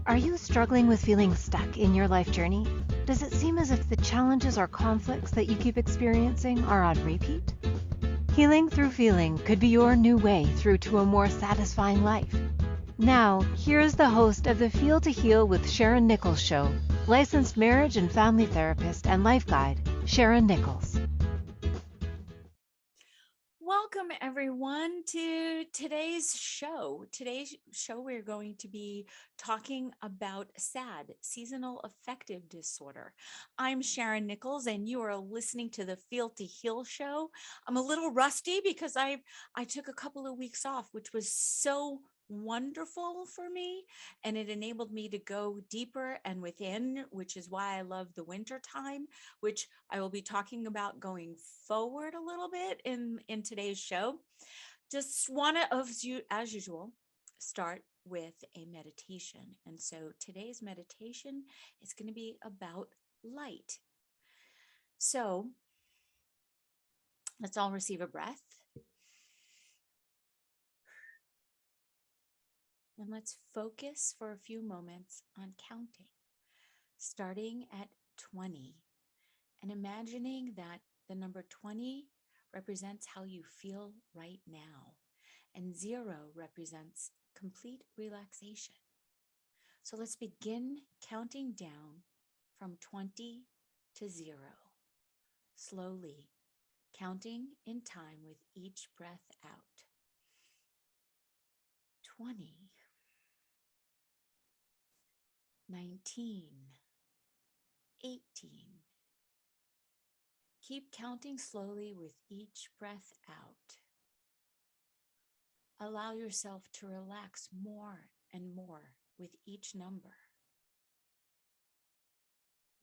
Are you struggling with feeling stuck in your life journey? Does it seem as if the challenges or conflicts that you keep experiencing are on repeat? Healing through feeling could be your new way through to a more satisfying life. Now, here is the host of the Feel to Heal with Sharyn Nichols show, licensed marriage and family therapist and life guide, Sharyn Nichols. Welcome everyone to today's show. Today's show, we're going to be talking about SAD, Seasonal Affective Disorder. I'm Sharyn Nichols and you are listening to the Feel to Heal show. I'm a little rusty because I took a couple of weeks off, which was so wonderful for me, and it enabled me to go deeper and within, which is why I love the winter time, which I will be talking about going forward a little bit in today's show. Just want to, as usual, start with a meditation. And so today's meditation is going to be about light. So let's all receive a breath. And let's focus for a few moments on counting, starting at 20 and imagining that the number 20 represents how you feel right now, and 0 represents complete relaxation. So let's begin counting down from 20 to 0, slowly counting in time with each breath out. 20, 19, 18. Keep counting slowly with each breath out. Allow yourself to relax more and more with each number,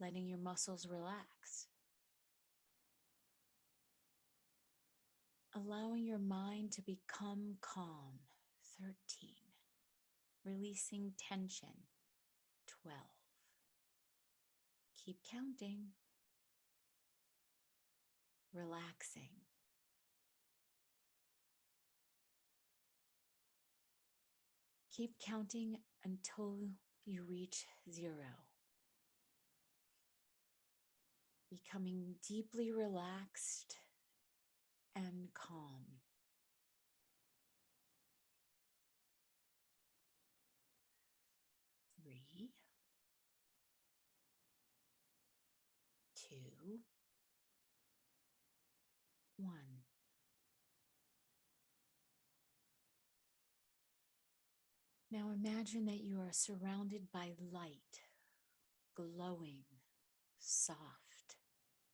letting your muscles relax. Allowing your mind to become calm. 13. Releasing tension. 12. Keep counting. Relaxing. Keep counting until you reach 0. Becoming deeply relaxed and calm. 3, 2, 1. Now imagine that you are surrounded by light, glowing, soft,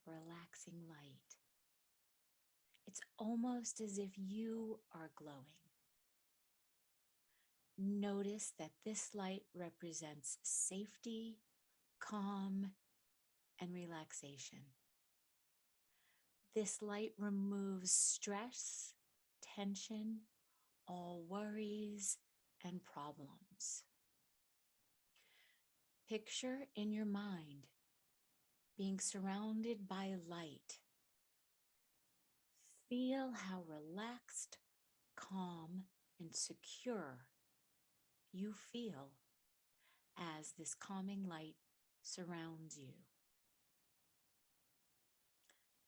relaxing light. It's almost as if you are glowing. Notice that this light represents safety, calm, and relaxation. This light removes stress, tension, all worries, and problems. Picture in your mind being surrounded by light. Feel how relaxed, calm, and secure you feel as this calming light surrounds you.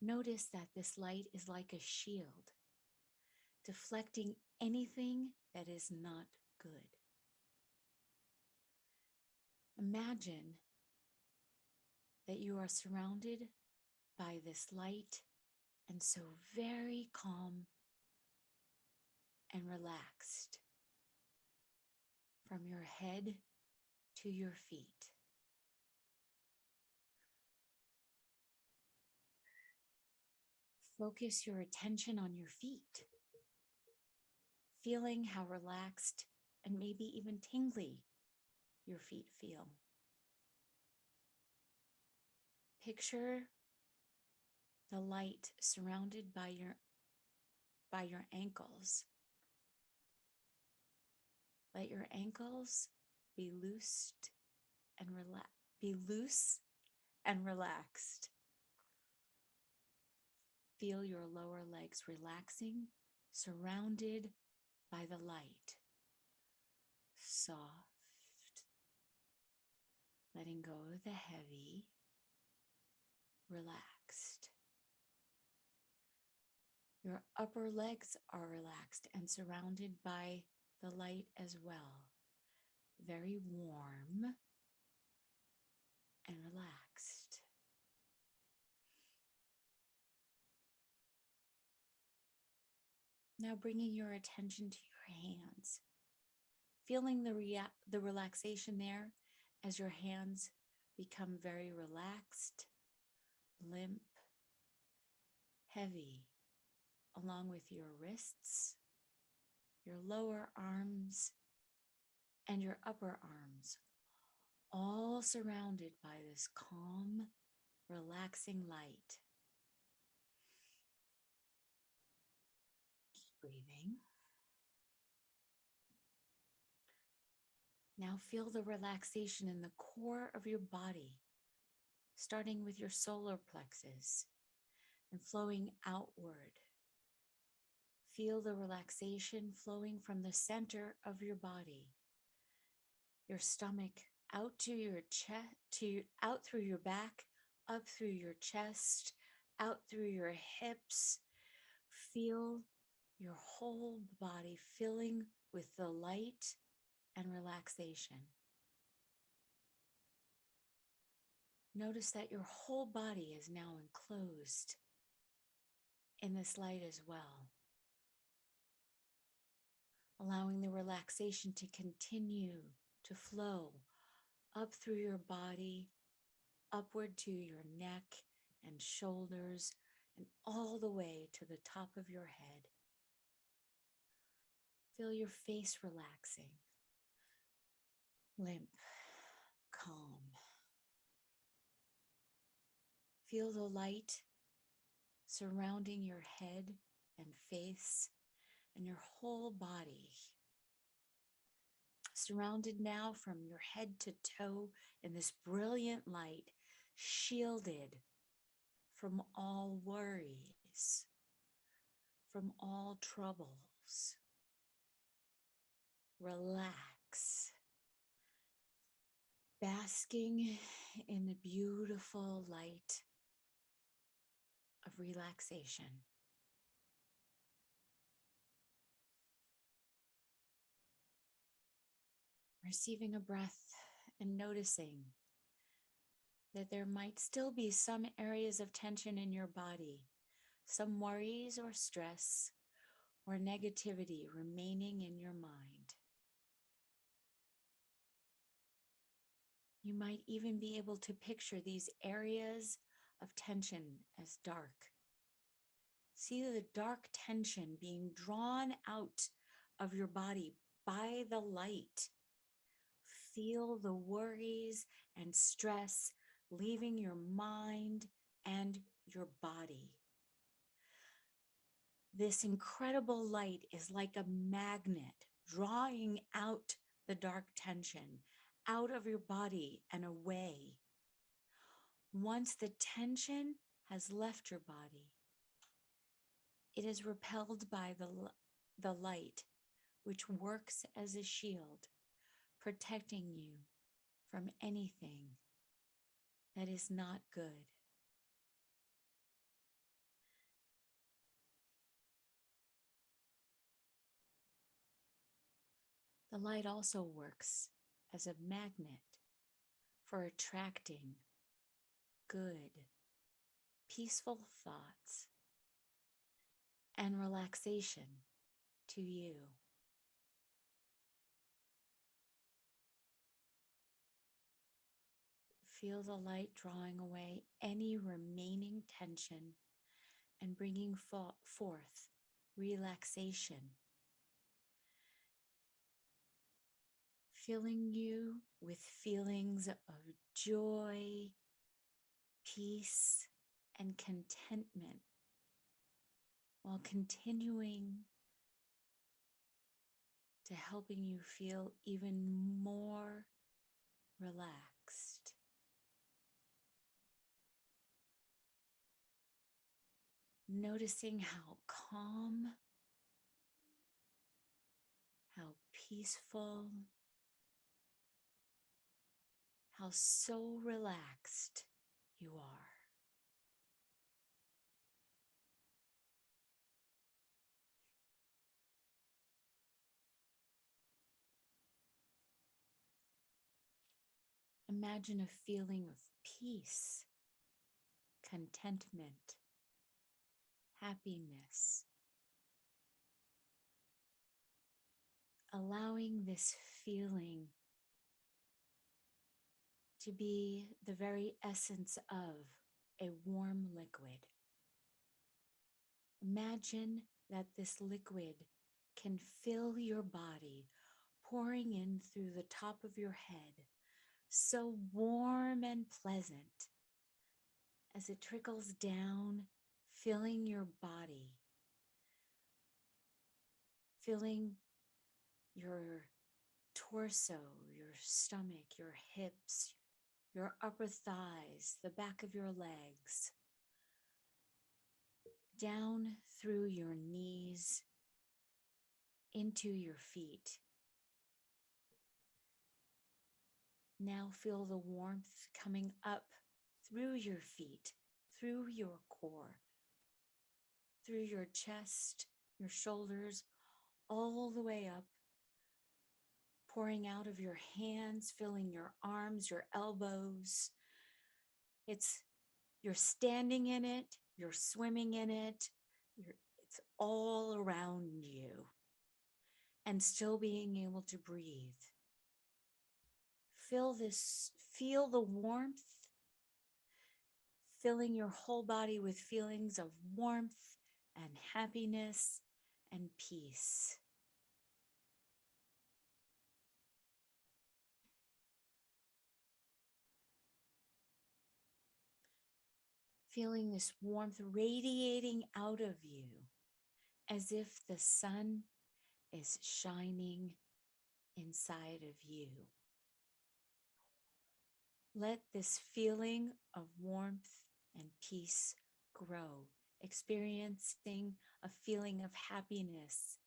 Notice that this light is like a shield, deflecting anything that is not good. Imagine that you are surrounded by this light and so very calm and relaxed from your head to your feet. Focus your attention on your feet, feeling how relaxed and maybe even tingly your feet feel. Picture the light surrounded by your ankles. Let your ankles be loose and relaxed. Feel your lower legs relaxing, surrounded by the light. Soft letting go of the heavy, relaxed. Your upper legs are relaxed and surrounded by the light as well. Very warm and relaxed. Now bringing your attention to your hands, feeling the relaxation there as your hands become very relaxed, limp, heavy, along with your wrists, your lower arms, and your upper arms, all surrounded by this calm, relaxing light. Keep breathing. Now feel the relaxation in the core of your body, starting with your solar plexus and flowing outward. Feel the relaxation flowing from the center of your body, your stomach out to your chest, out through your back, up through your chest, out through your hips. Feel your whole body filling with the light and relaxation. Notice that your whole body is now enclosed in this light as well, allowing the relaxation to continue to flow up through your body, upward to your neck and shoulders, and all the way to the top of your head. Feel your face relaxing, limp, calm. Feel the light surrounding your head and face and your whole body. Surrounded now from your head to toe in this brilliant light, shielded from all worries, from all troubles. Relax, basking in the beautiful light of relaxation. Receiving a breath and noticing that there might still be some areas of tension in your body, some worries or stress or negativity remaining in your mind. You might even be able to picture these areas of tension as dark. See the dark tension being drawn out of your body by the light. Feel the worries and stress leaving your mind and your body. This incredible light is like a magnet drawing out the dark tension out of your body and away. Once the tension has left your body, it is repelled by the light, which works as a shield, protecting you from anything that is not good. The light also works as a magnet for attracting good, peaceful thoughts and relaxation to you. Feel the light drawing away any remaining tension and bringing forth relaxation. Filling you with feelings of joy, peace, and contentment, while continuing to helping you feel even more relaxed. Noticing how calm, how peaceful, how how so relaxed you are. Imagine a feeling of peace, contentment, happiness. Allowing this feeling to be the very essence of a warm liquid. Imagine that this liquid can fill your body, pouring in through the top of your head, so warm and pleasant as it trickles down, filling your body, filling your torso, your stomach, your hips, your upper thighs, the back of your legs, down through your knees, into your feet. Now feel the warmth coming up through your feet, through your core, through your chest, your shoulders, all the way up, pouring out of your hands, filling your arms, your elbows. You're standing in it, you're swimming in it, it's all around you, and still being able to breathe. Feel the warmth, filling your whole body with feelings of warmth and happiness and peace. Feeling this warmth radiating out of you as if the sun is shining inside of you. Let this feeling of warmth and peace grow, experiencing a feeling of happiness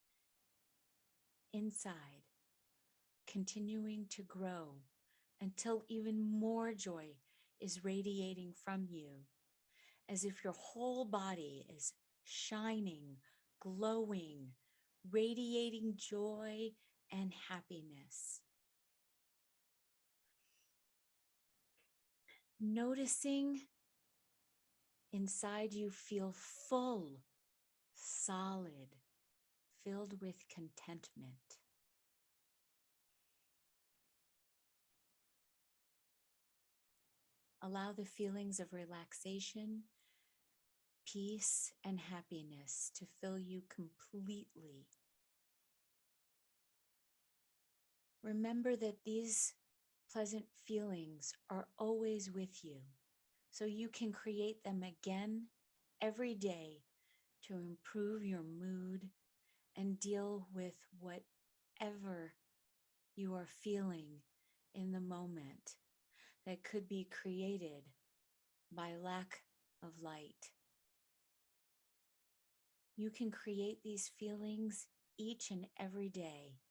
inside, continuing to grow until even more joy is radiating from you, as if your whole body is shining, glowing, radiating joy and happiness. Noticing inside you feel full, solid, filled with contentment. Allow the feelings of relaxation, peace, and happiness to fill you completely. Remember that these pleasant feelings are always with you, so you can create them again every day to improve your mood and deal with whatever you are feeling in the moment that could be created by lack of light. You can create these feelings each and every day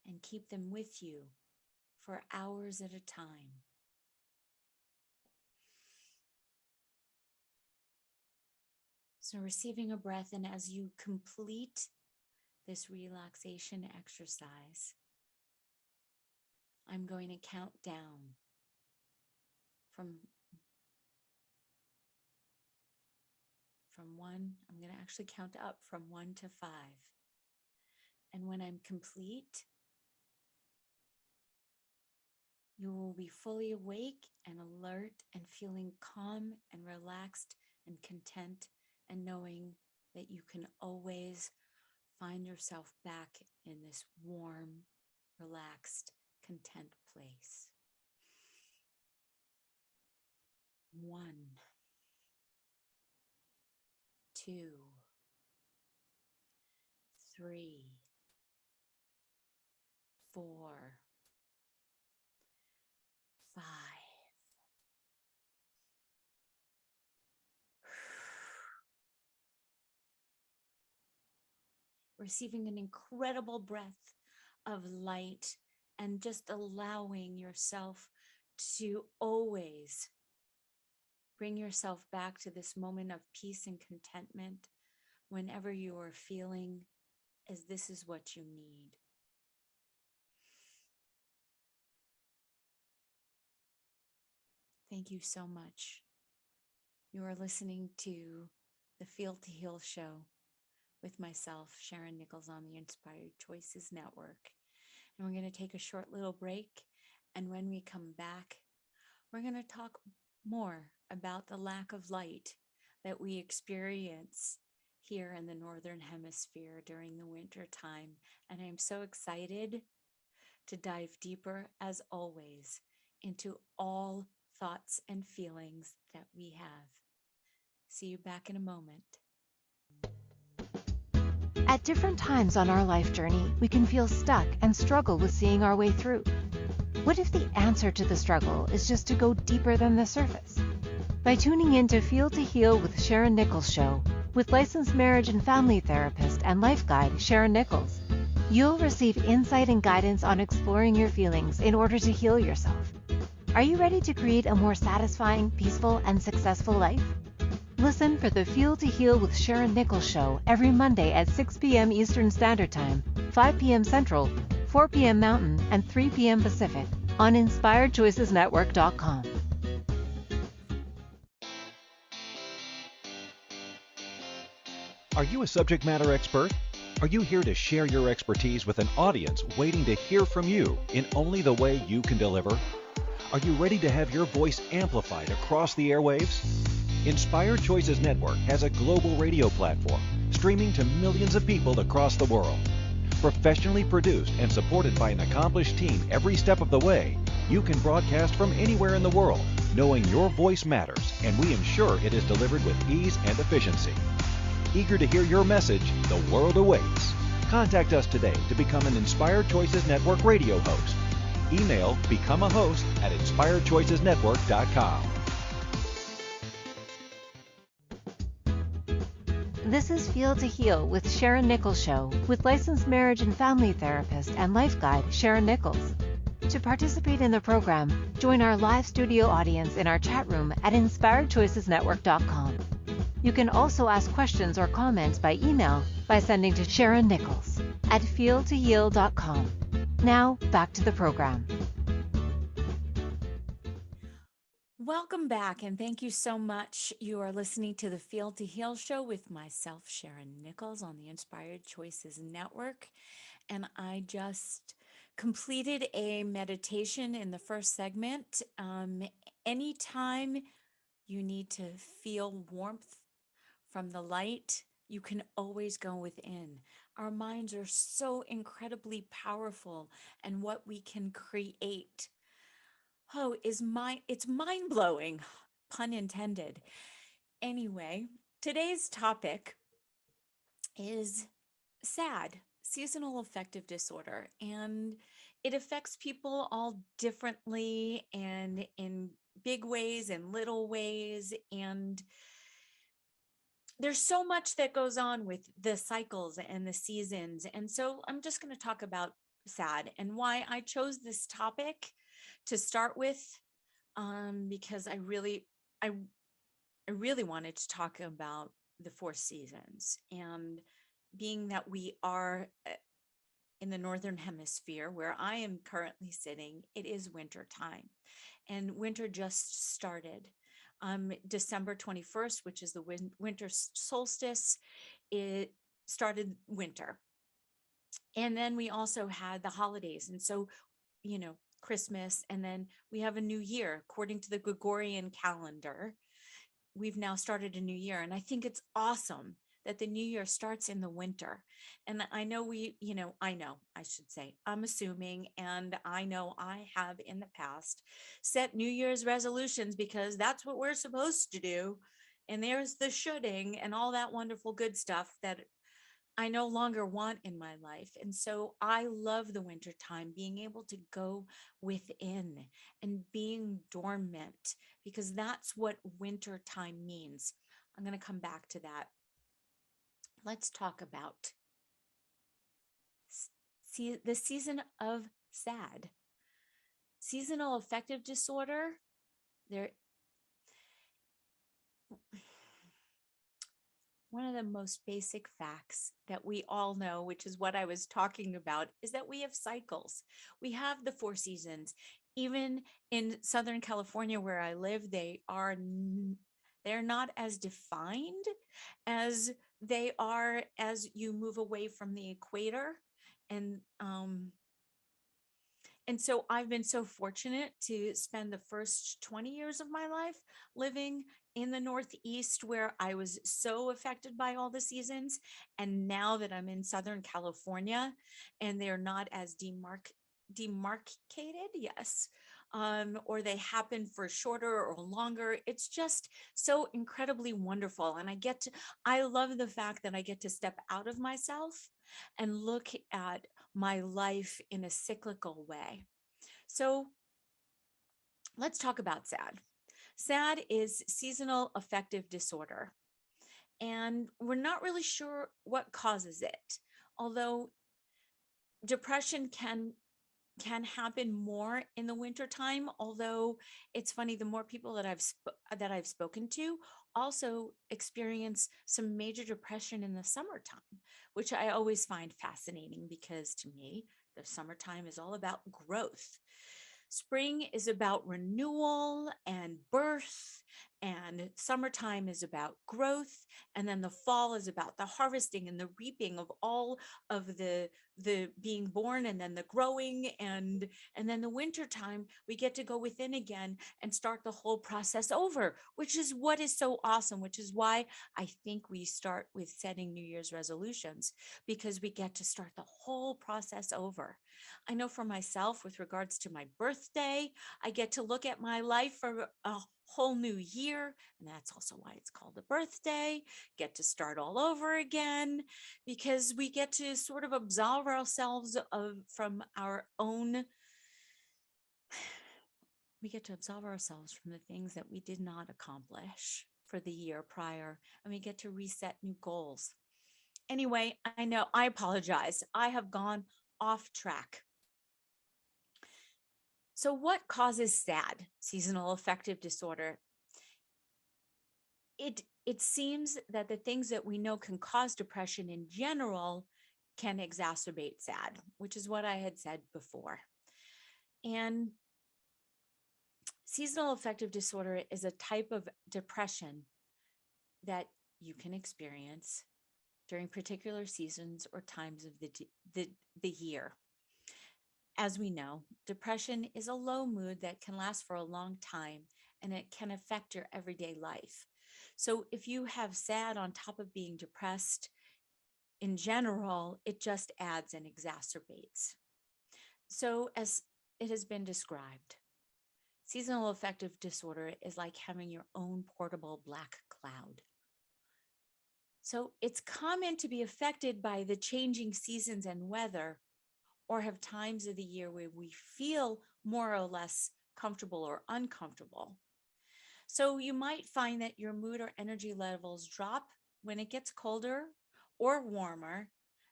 and keep them with you for hours at a time. So receiving a breath, and as you complete this relaxation exercise, I'm going to count down from one. I'm going to actually count up from 1 to 5. And when I'm complete, you will be fully awake and alert and feeling calm and relaxed and content, and knowing that you can always find yourself back in this warm, relaxed, content place. 1, 2, 3, 4, 5. Receiving an incredible breath of light and just allowing yourself to always bring yourself back to this moment of peace and contentment whenever you are feeling as this is what you need. Thank you so much. You are listening to the Feel to Heal show with myself, Sharyn Nichols, on the Inspired Choices Network. And we're going to take a short little break. And when we come back, we're going to talk more about the lack of light that we experience here in the Northern Hemisphere during the winter time. And I'm so excited to dive deeper, as always, into all thoughts and feelings that we have. See you back in a moment. At different times on our life journey, we can feel stuck and struggle with seeing our way through. What if the answer to the struggle is just to go deeper than the surface? By tuning in to Feel to Heal with Sharyn Nichols show, with licensed marriage and family therapist and life guide Sharyn Nichols, you'll receive insight and guidance on exploring your feelings in order to heal yourself. Are you ready to create a more satisfying, peaceful, and successful life? Listen for the Feel to Heal with Sharyn Nichols show every Monday at 6 p.m. Eastern Standard Time, 5 p.m. Central, 4 p.m. Mountain, and 3 p.m. Pacific on InspiredChoicesNetwork.com. Are you a subject matter expert? Are you here to share your expertise with an audience waiting to hear from you in only the way you can deliver? Are you ready to have your voice amplified across the airwaves? Inspired Choices Network has a global radio platform streaming to millions of people across the world. Professionally produced and supported by an accomplished team every step of the way, you can broadcast from anywhere in the world, knowing your voice matters, and we ensure it is delivered with ease and efficiency. Eager to hear your message, the world awaits. Contact us today to become an Inspired Choices Network radio host. Email become a host at inspiredchoicesnetwork.com. This is Feel to Heal with Sharyn Nichols show, with licensed marriage and family therapist and life guide Sharyn Nichols. To participate in the program, join our live studio audience in our chat room at inspiredchoicesnetwork.com. You can also ask questions or comments by email by sending to Sharyn Nichols at feeltoheal.com. Now, back to the program. Welcome back, and thank you so much. You are listening to the Feel to Heal show with myself, Sharyn Nichols, on the Inspired Choices Network. And I just completed a meditation in the first segment. Anytime you need to feel warmth from the light, you can always go within. Our minds are so incredibly powerful, and what we can create, it's mind-blowing, pun intended. Anyway, today's topic is SAD, Seasonal Affective Disorder, and it affects people all differently and in big ways and little ways. And there's so much that goes on with the cycles and the seasons. And so I'm just going to talk about SAD and why I chose this topic to start with, because I really wanted to talk about the four seasons. And being that we are in the Northern Hemisphere, where I am currently sitting, it is winter time, and winter just started. December 21st, which is the winter solstice, it started winter. And then we also had the holidays. And so, Christmas, and then we have a new year. According to the Gregorian calendar, we've now started a new year. And I think it's awesome that the new year starts in the winter. And I know I'm assuming, and I know I have in the past set New Year's resolutions because that's what we're supposed to do. And there's the shoulding and all that wonderful good stuff that I no longer want in my life. And so I love the winter time, being able to go within and being dormant, because that's what winter time means. I'm going to come back to that. Let's talk about the season of SAD. Seasonal affective disorder, there, one of the most basic facts that we all know, which is what I was talking about, is that we have cycles. We have the 4 seasons. Even in Southern California, where I live, they're not as defined as they are as you move away from the equator. And and so I've been so fortunate to spend the first 20 years of my life living in the Northeast, where I was so affected by all the seasons. And now that I'm in Southern California and they're not as demarcated, yes, or they happen for shorter or longer, it's just so incredibly wonderful. And I love the fact that I get to step out of myself and look at my life in a cyclical way. So let's talk about SAD. SAD is seasonal affective disorder, and we're not really sure what causes it. Although depression can happen more in the wintertime, although it's funny, the more people that I've spoken to also experience some major depression in the summertime, which I always find fascinating, because to me, the summertime is all about growth. Spring is about renewal and birth, and summertime is about growth, and then the fall is about the harvesting and the reaping of all of the being born, and then the growing, and then the winter time we get to go within again and start the whole process over, which is what is so awesome, which is why I think we start with setting New Year's resolutions, because we get to start the whole process over. I know for myself, with regards to my birthday, I get to look at my life for a whole new year, and that's also why it's called a birthday. Get to start all over again, because we get to sort of absolve ourselves from our own. We get to absolve ourselves from the things that we did not accomplish for the year prior, and we get to reset new goals. Anyway, I know, I apologize. I have gone off track. So what causes SAD, seasonal affective disorder? It seems that the things that we know can cause depression in general can exacerbate SAD, which is what I had said before. And seasonal affective disorder is a type of depression that you can experience during particular seasons or times of the year. As we know, depression is a low mood that can last for a long time, and it can affect your everyday life. So if you have SAD on top of being depressed, in general, it just adds and exacerbates. So as it has been described, seasonal affective disorder is like having your own portable black cloud. So it's common to be affected by the changing seasons and weather, or have times of the year where we feel more or less comfortable or uncomfortable. So you might find that your mood or energy levels drop when it gets colder or warmer.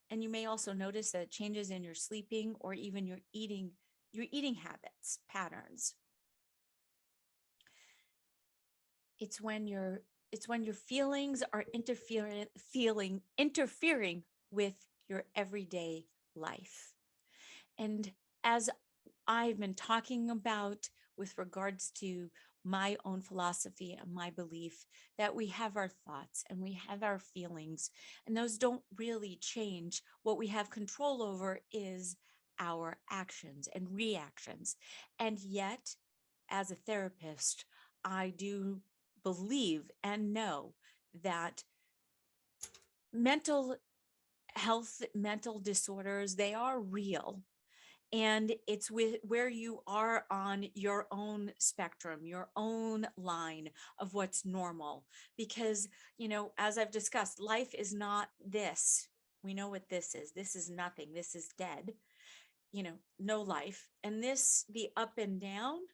And you may also notice that changes in your sleeping or even your eating habits, patterns. It's when your feelings are interfering with your everyday life. And as I've been talking about with regards to my own philosophy and my belief that we have our thoughts and we have our feelings, and those don't really change. What we have control over is our actions and reactions. And yet, as a therapist, I do believe and know that mental health, mental disorders, they are real. And it's where you are on your own spectrum, your own line of what's normal. Because, as I've discussed, life is not this. We know what this is. This is nothing. This is dead, no life. And the up and down,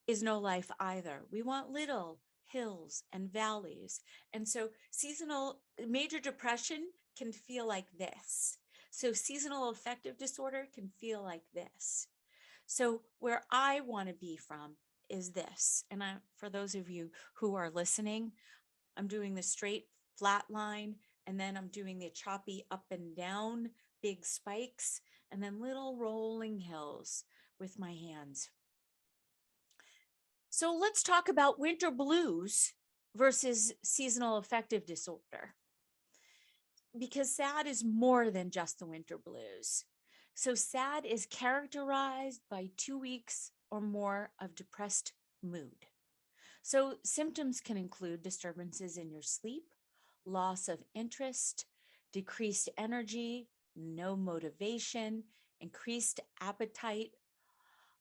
is no life either. We want little hills and valleys. And so major depression can feel like this. So seasonal affective disorder can feel like this. So where I want to be from is this. And for those of you who are listening, I'm doing the straight flat line, and then I'm doing the choppy up and down, big spikes, and then little rolling hills with my hands. So let's talk about winter blues versus seasonal affective disorder, because SAD is more than just the winter blues. So SAD is characterized by 2 weeks or more of depressed mood. So symptoms can include disturbances in your sleep, loss of interest, decreased energy, no motivation, increased appetite,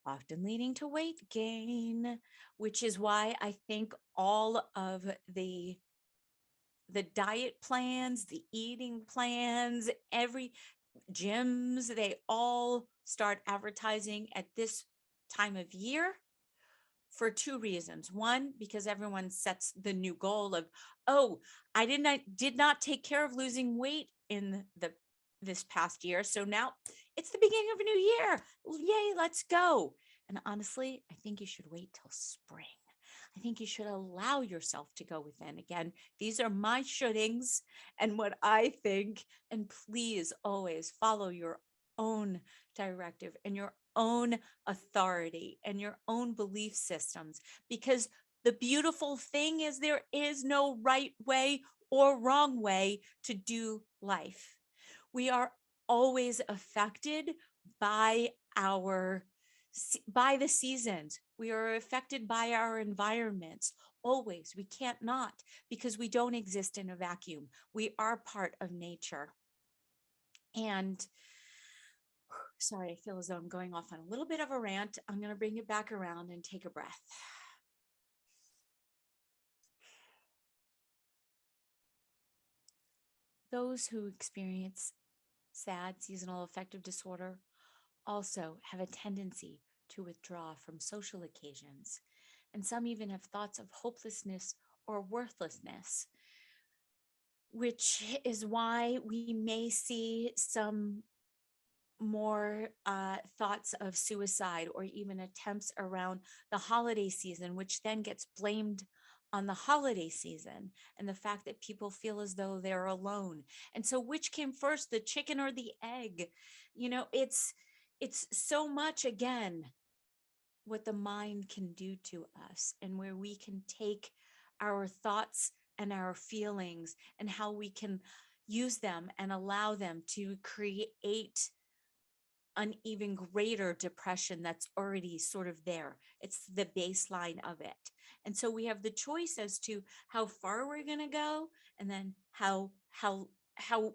often leading to weight gain, which is why I think all of the diet plans, the eating plans, every gyms, they all start advertising at this time of year for 2 reasons. One, because everyone sets the new goal of, oh, I did not take care of losing weight in this past year. So now it's the beginning of a new year. Yay, let's go. And honestly, I think you should wait till spring. I think you should allow yourself to go within. Again, these are my shouldings and what I think. And please always follow your own directive and your own authority and your own belief systems, because the beautiful thing is there is no right way or wrong way to do life. We are always affected by the seasons. We are affected by our environments. Always. We can't not, because we don't exist in a vacuum. We are part of nature. And sorry, I feel as though I'm going off on a little bit of a rant. I'm going to bring it back around and take a breath. Those who experience SAD, seasonal affective disorder, also have a tendency to withdraw from social occasions. And some even have thoughts of hopelessness or worthlessness, which is why we may see some more thoughts of suicide or even attempts around the holiday season, which then gets blamed on the holiday season and the fact that people feel as though they're alone. And so which came first, the chicken or the egg? You know, it's so much, again, what the mind can do to us, and where we can take our thoughts and our feelings and how we can use them and allow them to create an even greater depression that's already sort of there. It's the baseline of it. And so we have the choice as to how far we're going to go, and then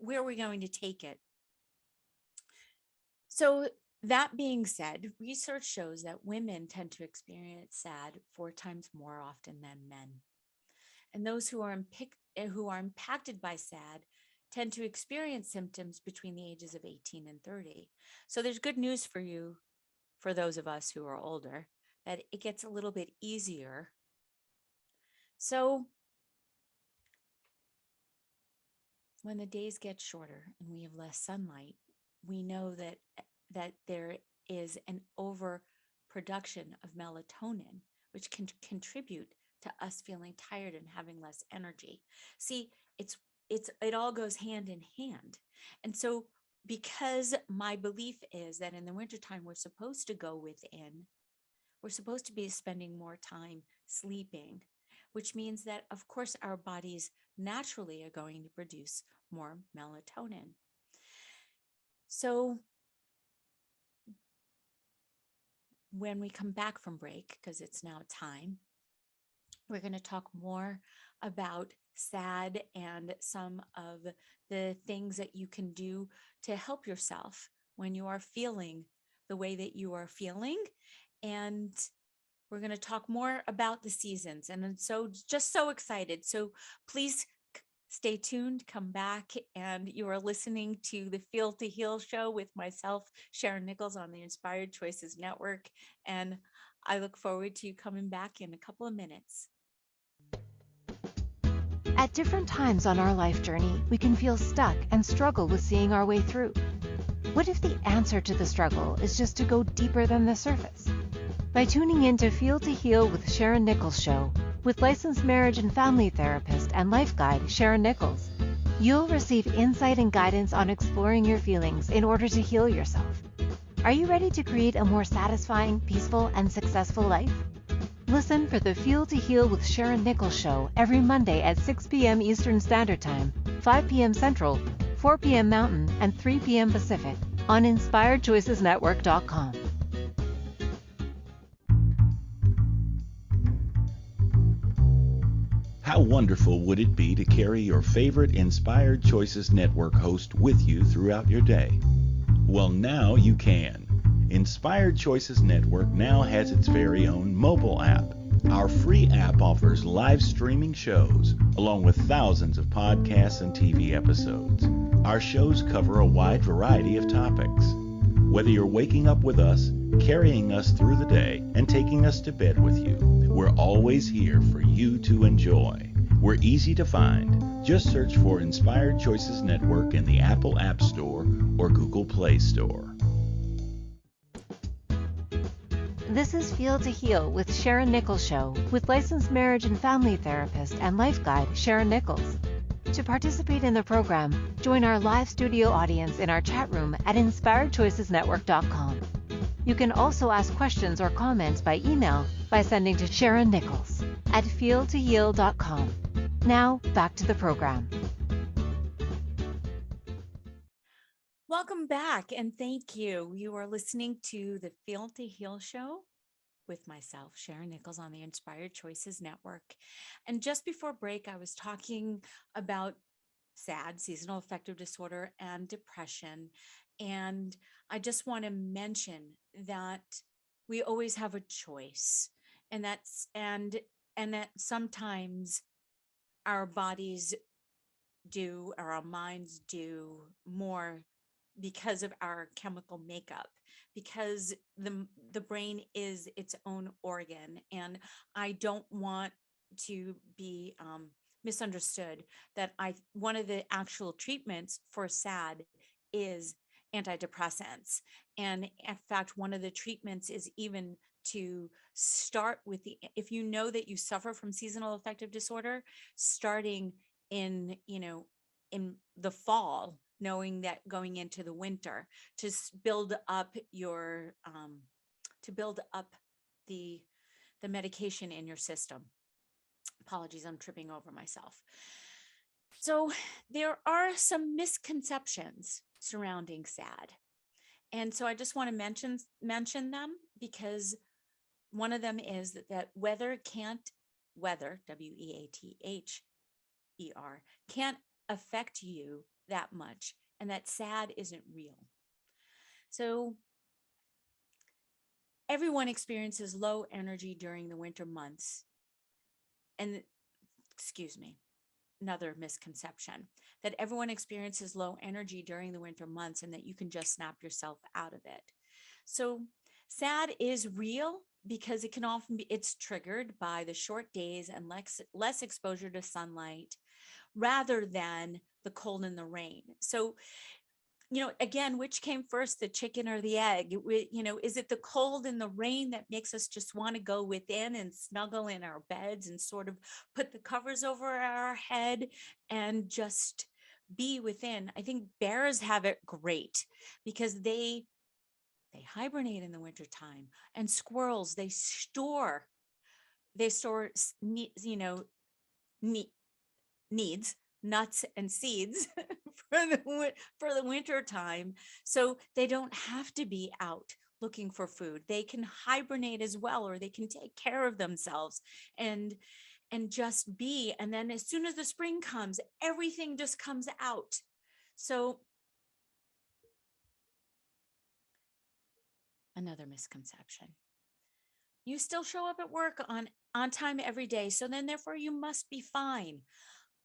where we're going to take it. So that being said, research shows that women tend to experience SAD 4 times more often than men. And those who are impacted by SAD tend to experience symptoms between the ages of 18 and 30. So there's good news for you, for those of us who are older, that it gets a little bit easier. So when the days get shorter and we have less sunlight, we know that there is an overproduction of melatonin, which can contribute to us feeling tired and having less energy. See, it all goes hand in hand. And so because my belief is that in the wintertime, we're supposed to go within, we're supposed to be spending more time sleeping, which means that, of course, our bodies naturally are going to produce more melatonin. So when we come back from break, because it's now time, we're going to talk more about SAD and some of the things that you can do to help yourself when you are feeling the way that you are feeling. And we're going to talk more about the seasons. And I'm just so excited. So please stay tuned, come back, and you are listening to the Feel to Heal show with myself, Sharyn Nichols, on the Inspired Choices Network. And I look forward to you coming back in a couple of minutes. At different times on our life journey, we can feel stuck and struggle with seeing our way through. What if the answer to the struggle is just to go deeper than the surface? By tuning in to Feel to Heal with Sharyn Nichols show, with licensed marriage and family therapist and life guide Sharyn Nichols, you'll receive insight and guidance on exploring your feelings in order to heal yourself. Are you ready to create a more satisfying, peaceful, and successful life? Listen for the Feel to Heal with Sharyn Nichols show every Monday at 6 p.m. Eastern Standard Time, 5 p.m. Central, 4 p.m. Mountain, and 3 p.m. Pacific on InspiredChoicesNetwork.com. How wonderful would it be to carry your favorite Inspired Choices Network host with you throughout your day? Well, now you can. Inspired Choices Network now has its very own mobile app. Our free app offers live streaming shows, along with thousands of podcasts and TV episodes. Our shows cover a wide variety of topics. Whether you're waking up with us, carrying us through the day, and taking us to bed with you, we're always here for you to enjoy. We're easy to find. Just search for Inspired Choices Network in the Apple App Store or Google Play Store. This is Feel to Heal with Sharyn Nichols show, with licensed marriage and family therapist and life guide Sharyn Nichols. To participate in the program, join our live studio audience in our chat room at InspiredChoicesNetwork.com. You can also ask questions or comments by email by sending to Sharyn Nichols at feeltoheal.com. Now, back to the program. Welcome back, and thank you. You are listening to the Feel to Heal show with myself, Sharyn Nichols, on the Inspired Choices Network. And just before break, I was talking about SAD, Seasonal Affective Disorder, and depression. And I just want to mention that we always have a choice, and that sometimes our bodies do, or our minds do more because of our chemical makeup, because the brain is its own organ. And I don't want to be misunderstood that one of the actual treatments for SAD is antidepressants. And in fact, one of the treatments is even to start with if you know that you suffer from seasonal affective disorder, starting in the fall, knowing that going into the winter, to build up the medication in your system. Apologies, I'm tripping over myself. So there are some misconceptions surrounding SAD. And so I just want to mention them, because one of them is that weather, W-E-A-T-H-E-R, can't affect you that much, and that SAD isn't real. So everyone experiences low energy during the winter months. And another misconception, that everyone experiences low energy during the winter months and that you can just snap yourself out of it. So SAD is real because it can often it's triggered by the short days and less exposure to sunlight rather than the cold and the rain. So, again, which came first, the chicken or the egg? Is it the cold and the rain that makes us just want to go within and snuggle in our beds and sort of put the covers over our head and just be within? I think bears have it great because they hibernate in the wintertime, and squirrels, they store needs, nuts and seeds for the winter time, so they don't have to be out looking for food. They can hibernate as well, or they can take care of themselves and just be. And then as soon as the spring comes, everything just comes out. So another misconception: you still show up at work on time every day, so then therefore you must be fine.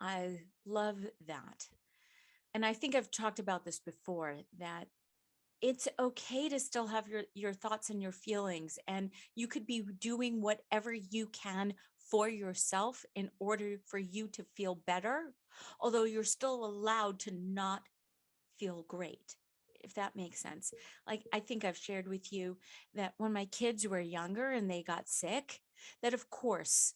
I love that. And I think I've talked about this before, that it's okay to still have your thoughts and your feelings, and you could be doing whatever you can for yourself in order for you to feel better, although you're still allowed to not feel great. if that makes sense. Like, I think I've shared with you that when my kids were younger and they got sick, that of course,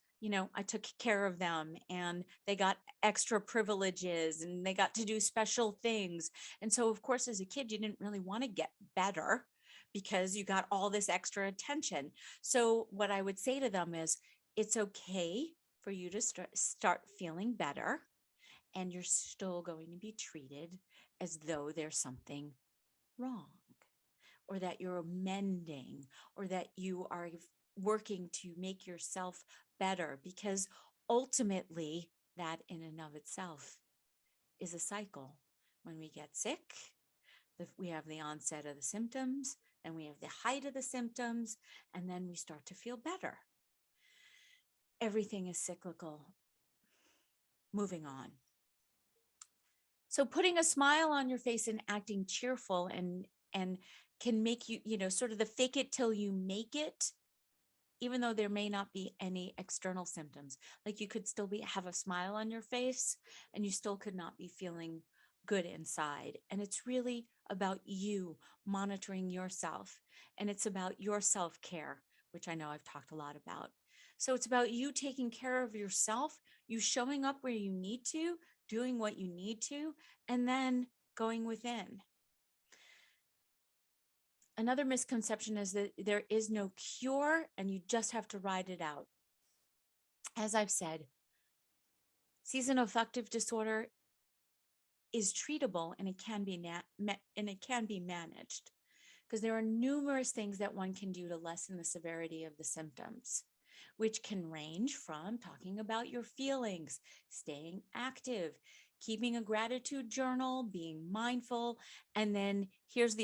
I took care of them and they got extra privileges and they got to do special things. And so, of course, as a kid, you didn't really want to get better because you got all this extra attention. So, what I would say to them is, it's okay for you to start feeling better, and you're still going to be treated as though there's something wrong, or that you're amending, or that you are working to make yourself better, because ultimately that in and of itself is a cycle. When we get sick, we have the onset of the symptoms, and we have the height of the symptoms, and then we start to feel better. Everything is cyclical. Moving on. So putting a smile on your face and acting cheerful and can make you, sort of the fake it till you make it, even though there may not be any external symptoms. Like, you could still have a smile on your face and you still could not be feeling good inside. And it's really about you monitoring yourself, and it's about your self-care, which I know I've talked a lot about. So it's about you taking care of yourself, you showing up where you need to, doing what you need to, and then going within. Another misconception is that there is no cure and you just have to ride it out. As I've said, seasonal affective disorder is treatable, and it can be managed, because there are numerous things that one can do to lessen the severity of the symptoms, which can range from talking about your feelings, staying active, keeping a gratitude journal, being mindful. And then here's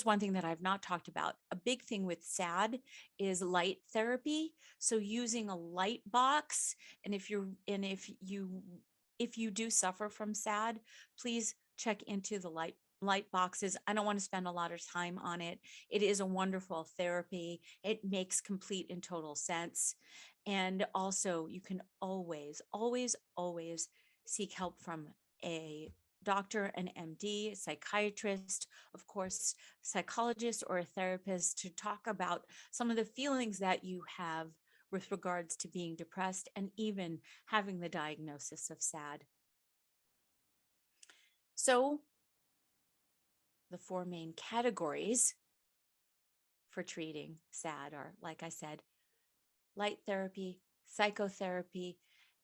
one thing that I've not talked about. A big thing with SAD is light therapy. So using a light box, and if you do suffer from SAD, please check into the light boxes. I don't want to spend a lot of time on it. It is a wonderful therapy. It makes complete and total sense. And also, you can always, always, always seek help from a doctor, an MD, a psychiatrist, of course, psychologist, or a therapist, to talk about some of the feelings that you have with regards to being depressed and even having the diagnosis of SAD. So the four main categories for treating SAD are, like I said, light therapy, psychotherapy,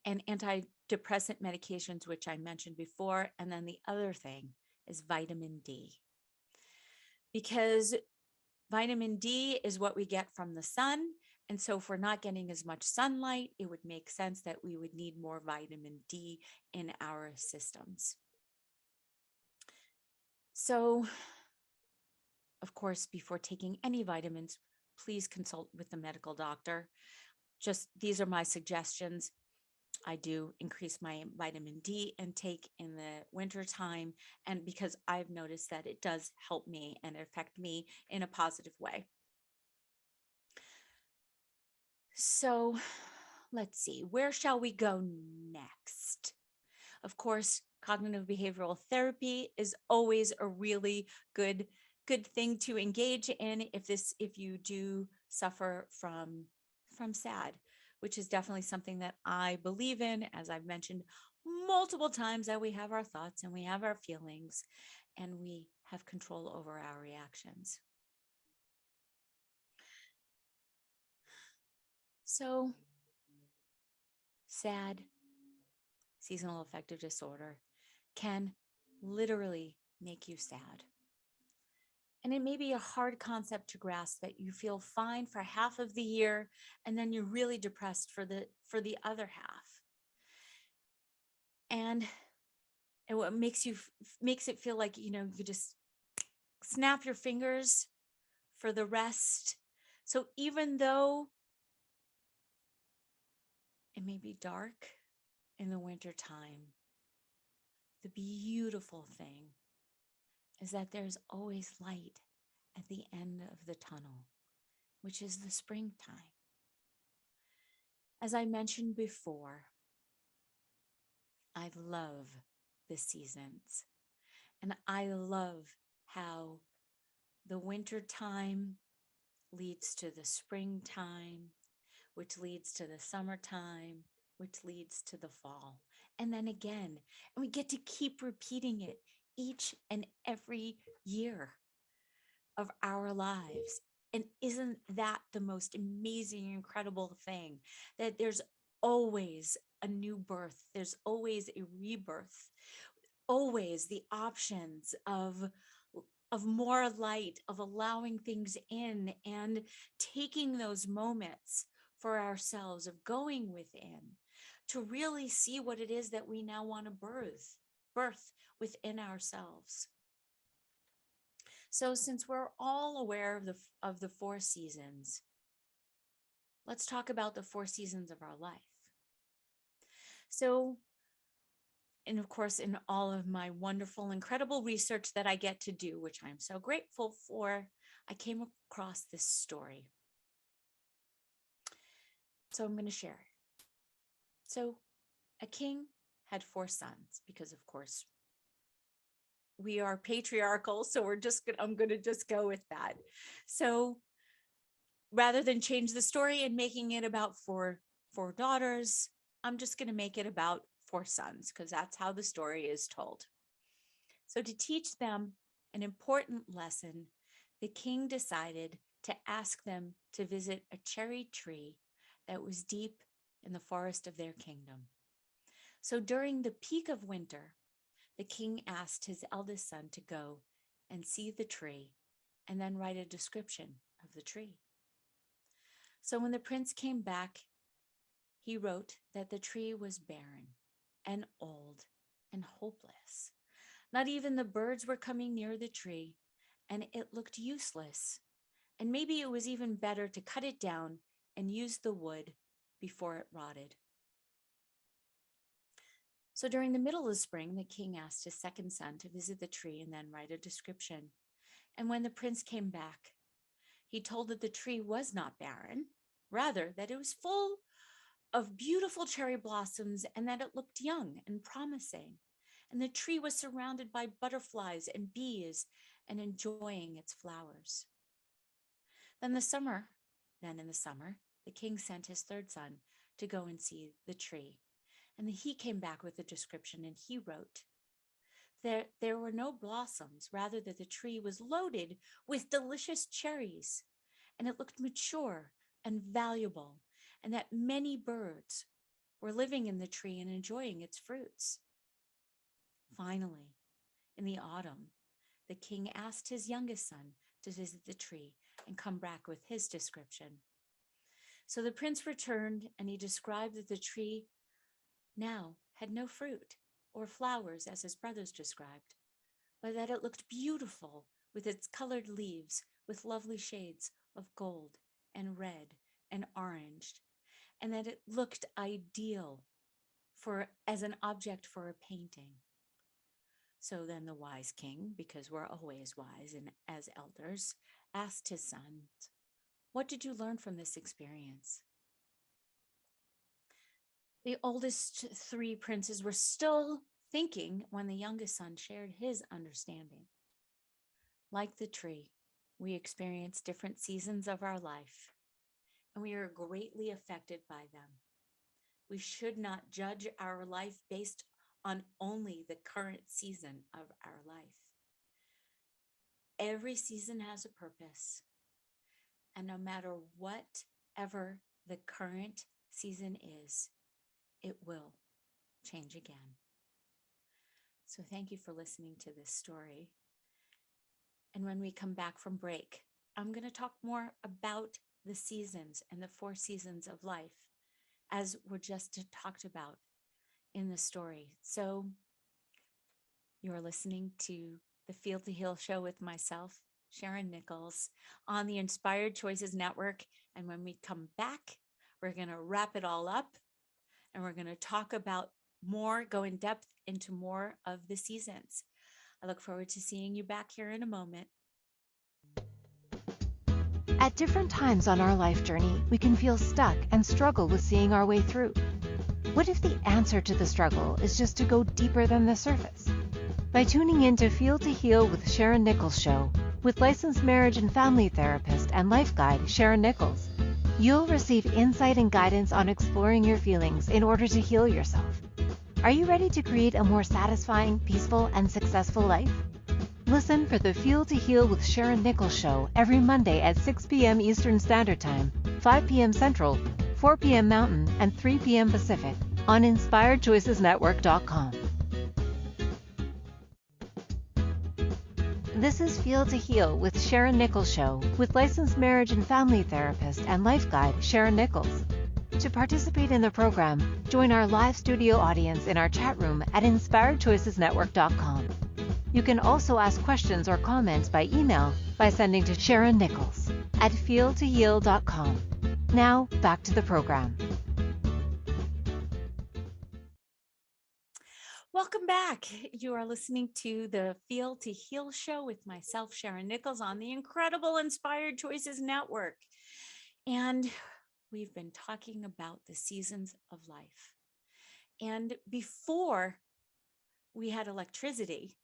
and antidepressant medications, which I mentioned before. And then the other thing is vitamin D, because vitamin D is what we get from the sun. And so if we're not getting as much sunlight, it would make sense that we would need more vitamin D in our systems. So, of course, before taking any vitamins, please consult with the medical doctor. These are my suggestions. I do increase my vitamin D intake in the wintertime, and because I've noticed that it does help me and affect me in a positive way. So let's see, where shall we go next? Of course, cognitive behavioral therapy is always a really good thing to engage in if you do suffer from SAD, which is definitely something that I believe in. As I've mentioned multiple times, that we have our thoughts and we have our feelings and we have control over our reactions. So, SAD, seasonal affective disorder, can literally make you sad. And it may be a hard concept to grasp, that you feel fine for half of the year and then you're really depressed for the other half. And what makes it feel like, you just snap your fingers for the rest. So even though it may be dark in the wintertime, the beautiful thing is that there's always light at the end of the tunnel, which is the springtime. As I mentioned before, I love the seasons, and I love how the winter time leads to the springtime, which leads to the summertime, which leads to the fall. And then again, and we get to keep repeating it each and every year of our lives. And isn't that the most amazing, incredible thing? That there's always a new birth, there's always a rebirth, always the options of more light, of allowing things in and taking those moments for ourselves, of going within to really see what it is that we now want to birth within ourselves. So since we're all aware of the 4 seasons, let's talk about the 4 seasons of our life. So, and of course, in all of my wonderful, incredible research that I get to do, which I'm so grateful for, I came across this story. So I'm going to share it. So a king had 4 sons because, of course, we are patriarchal. So I'm going to just go with that. So rather than change the story and making it about 4 daughters, I'm just going to make it about 4 sons because that's how the story is told. So to teach them an important lesson, the king decided to ask them to visit a cherry tree that was deep in the forest of their kingdom. So during the peak of winter, the king asked his eldest son to go and see the tree and then write a description of the tree. So when the prince came back, he wrote that the tree was barren and old and hopeless. Not even the birds were coming near the tree, and it looked useless. And maybe it was even better to cut it down and use the wood before it rotted. So during the middle of spring, the king asked his second son to visit the tree and then write a description. And when the prince came back, he told that the tree was not barren, rather that it was full of beautiful cherry blossoms and that it looked young and promising. And the tree was surrounded by butterflies and bees and enjoying its flowers. Then in the summer, the king sent his third son to go and see the tree. And he came back with a description, and he wrote, there were no blossoms, rather that the tree was loaded with delicious cherries, and it looked mature and valuable, and that many birds were living in the tree and enjoying its fruits. Finally, in the autumn, the king asked his youngest son to visit the tree and come back with his description. So the prince returned, and he described that the tree now had no fruit or flowers as his brothers described, but that it looked beautiful with its colored leaves with lovely shades of gold and red and orange, and that it looked ideal as an object for a painting. So then the wise king, because we're always wise and as elders, asked his sons, "What did you learn from this experience?" The oldest 3 princes were still thinking when the youngest son shared his understanding. Like the tree, we experience different seasons of our life, and we are greatly affected by them. We should not judge our life based on only the current season of our life. Every season has a purpose, and no matter whatever the current season is, it will change again. So thank you for listening to this story. And when we come back from break, I'm going to talk more about the seasons and the 4 seasons of life as were just talked about in the story. So you're listening to the Field to Heal show with myself, Sharyn Nichols, on the Inspired Choices Network. And when we come back, we're going to wrap it all up. And we're going to talk about more, go in depth into more of the seasons. I look forward to seeing you back here in a moment. At different times on our life journey, we can feel stuck and struggle with seeing our way through. What if the answer to the struggle is just to go deeper than the surface? By tuning in to Feel to Heal with Sharyn Nichols show with licensed marriage and family therapist and life guide Sharyn Nichols, you'll receive insight and guidance on exploring your feelings in order to heal yourself. Are you ready to create a more satisfying, peaceful, and successful life? Listen for the Feel to Heal with Sharyn Nichols show every Monday at 6 p.m. Eastern Standard Time, 5 p.m. Central, 4 p.m. Mountain, and 3 p.m. Pacific on InspiredChoicesNetwork.com. This is Feel to Heal with Sharyn Nichols show with licensed marriage and family therapist and life guide Sharyn Nichols. To participate in the program, join our live studio audience in our chat room at InspiredChoicesNetwork.com. You can also ask questions or comments by email by sending to Sharyn Nichols at feeltoheal.com. Now, back to the program. Welcome back. You are listening to the Feel to Heal show with myself, Sharyn Nichols, on the incredible Inspired Choices Network. And we've been talking about the seasons of life. And before we had electricity,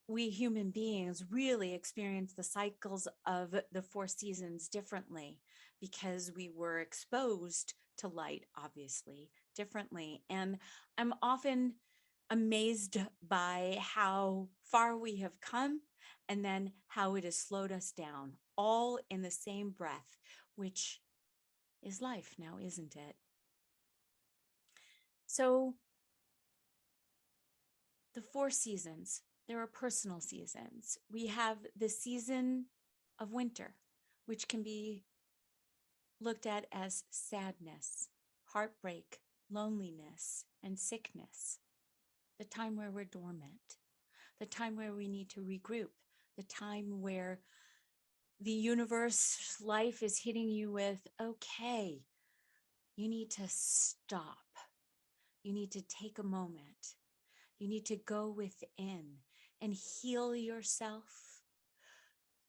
we human beings really experienced the cycles of the 4 seasons differently because we were exposed to light, obviously, differently. And I'm often amazed by how far we have come and then how it has slowed us down, all in the same breath, which is life now, isn't it? So the 4 seasons, there are personal seasons. We have the season of winter, which can be looked at as sadness, heartbreak, loneliness, and sickness. The time where we're dormant, the time where we need to regroup, the time where the universe, life is hitting you with, okay, you need to stop. You need to take a moment. You need to go within and heal yourself,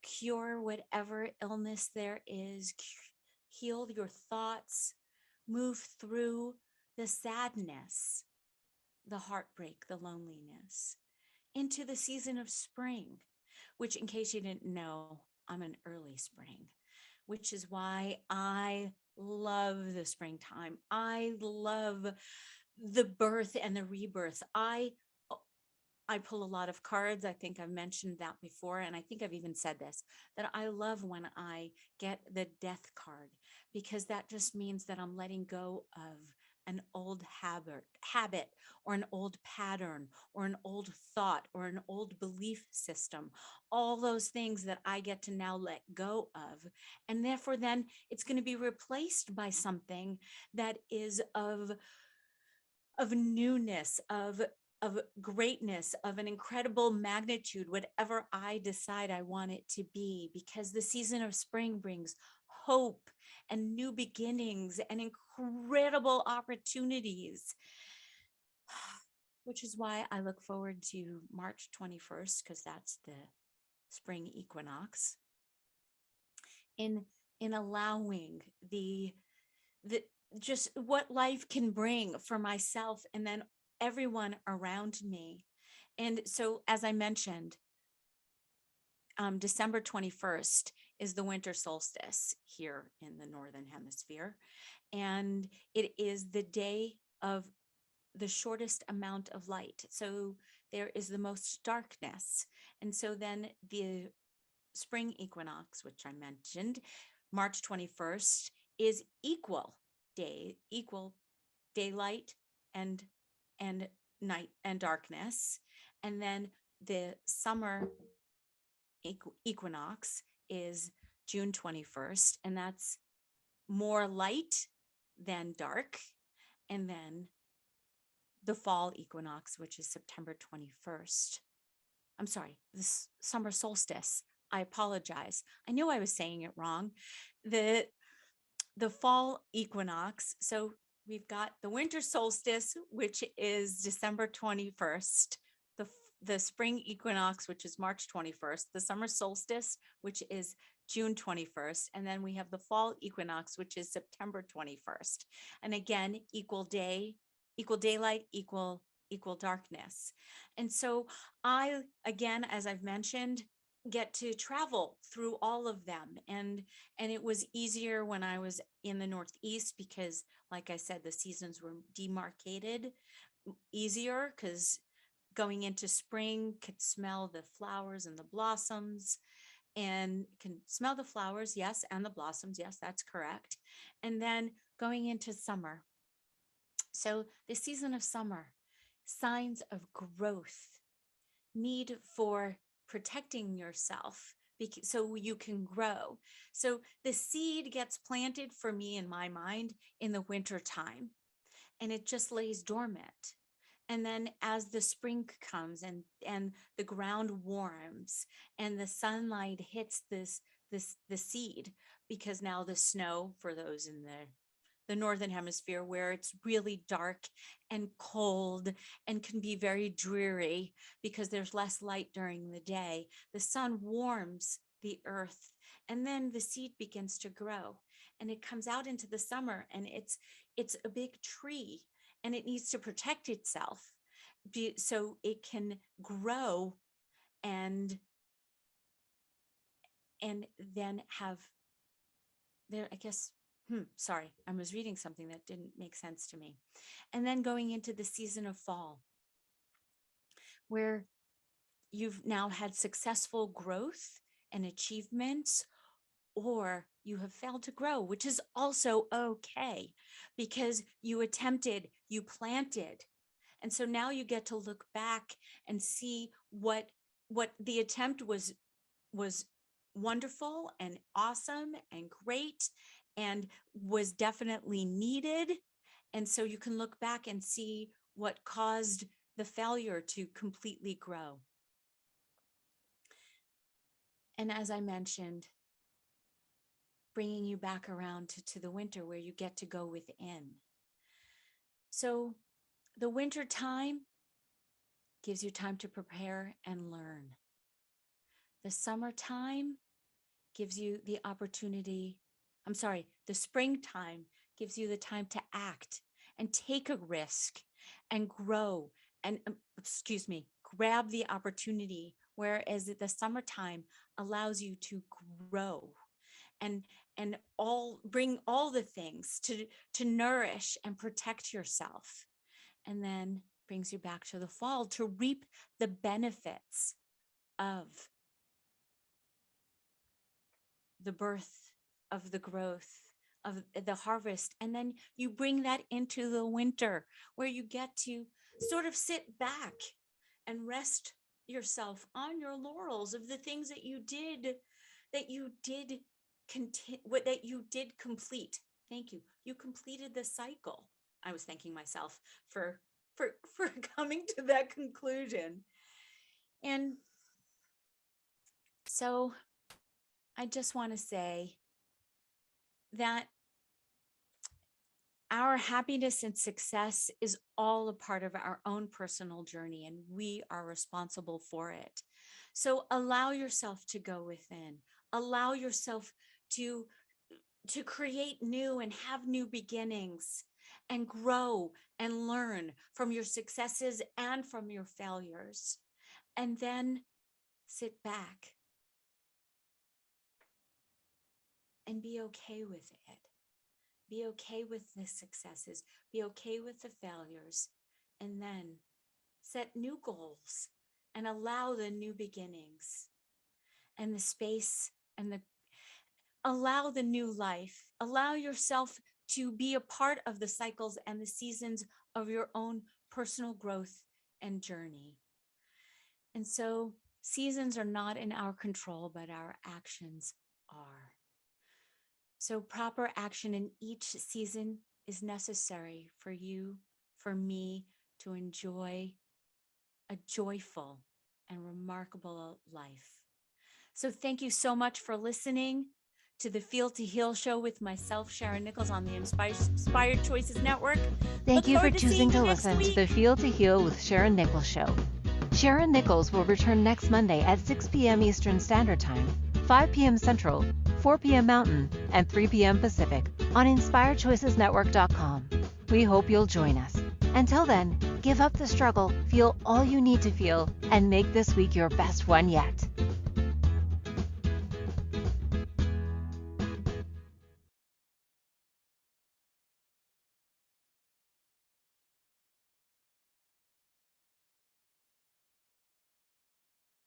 cure whatever illness there is, heal your thoughts, move through the sadness, the heartbreak, the loneliness, into the season of spring, which, in case you didn't know, I'm an early spring, which is why I love the springtime. I love the birth and the rebirth. I pull a lot of cards. I think I've mentioned that before, and I think I've even said this, that I love when I get the death card, because that just means that I'm letting go of an old habit or an old pattern or an old thought or an old belief system, all those things that I get to now let go of. And therefore, then it's going to be replaced by something that is of newness, of greatness, of an incredible magnitude, whatever I decide I want it to be, because the season of spring brings hope and new beginnings and incredible opportunities, which is why I look forward to March 21st, because that's the spring equinox, in allowing the just what life can bring for myself and then everyone around me. And so, as I mentioned, December 21st is the winter solstice here in the Northern Hemisphere. And it is the day of the shortest amount of light. So there is the most darkness. And so then the spring equinox, which I mentioned, March 21st, is equal daylight and night and darkness. And then the summer equinox is June 21st, and that's more light than dark. And then the fall equinox, which is September 21st. I'm sorry, this summer solstice. I apologize. I knew I was saying it wrong. The fall equinox. So we've got the winter solstice, which is December 21st, the spring equinox, which is March 21st, the summer solstice, which is June 21st, and then we have the fall equinox, which is September 21st. And again, equal day, equal daylight, equal equal darkness. And so I, again, as I've mentioned, get to travel through all of them. And it was easier when I was in the Northeast because, like I said, the seasons were demarcated, easier because going into spring could smell the flowers and the blossoms, and can smell the flowers, yes, and the blossoms, yes, that's correct. And then going into summer. So the season of summer, signs of growth, need for protecting yourself so you can grow. So the seed gets planted for me in my mind in the winter time, and it just lays dormant. And then as the spring comes and the ground warms and the sunlight hits the seed, because now the snow, for those in the northern hemisphere where it's really dark and cold and can be very dreary because there's less light during the day, the sun warms the earth, and then the seed begins to grow, and it comes out into the summer, and it's a big tree, and it needs to protect itself so it can grow and then have there, I guess, sorry, I was reading something that didn't make sense to me. And then going into the season of fall, where you've now had successful growth and achievements, or you have failed to grow, which is also okay because you attempted, you planted. And so now you get to look back and see what the attempt was wonderful and awesome and great and was definitely needed. And so you can look back and see what caused the failure to completely grow. And as I mentioned, bringing you back around to the winter where you get to go within. So the winter time gives you time to prepare and learn. The summertime gives you the opportunity, the springtime gives you the time to act and take a risk and grow and, grab the opportunity, whereas the summertime allows you to grow and bring all the things to nourish and protect yourself, and then brings you back to the fall to reap the benefits of the birth, of the growth, of the harvest. And then you bring that into the winter where you get to sort of sit back and rest yourself on your laurels of the things that you did complete. Thank you. You completed the cycle. I was thanking myself for coming to that conclusion. And so I just want to say that our happiness and success is all a part of our own personal journey, and we are responsible for it. So allow yourself to go within. Allow yourself to create new and have new beginnings and grow and learn from your successes and from your failures. And then sit back and be okay with it. Be okay with the successes, be okay with the failures, and then set new goals and allow the new beginnings and the space and allow the new life. Allow yourself to be a part of the cycles and the seasons of your own personal growth and journey. And so seasons are not in our control, but our actions are. So proper action in each season is necessary for you, for me, to enjoy a joyful and remarkable life. So thank you so much for listening to the Feel to Heal show with myself, Sharyn Nichols, on the Inspired Choices Network. Thank you for choosing to listen to the Feel to Heal with Sharyn Nichols show. Sharyn Nichols will return next Monday at 6 p.m. Eastern Standard Time, 5 p.m. Central, 4 p.m. Mountain, and 3 p.m. Pacific on InspiredChoicesNetwork.com. We hope you'll join us. Until then, give up the struggle, feel all you need to feel, and make this week your best one yet.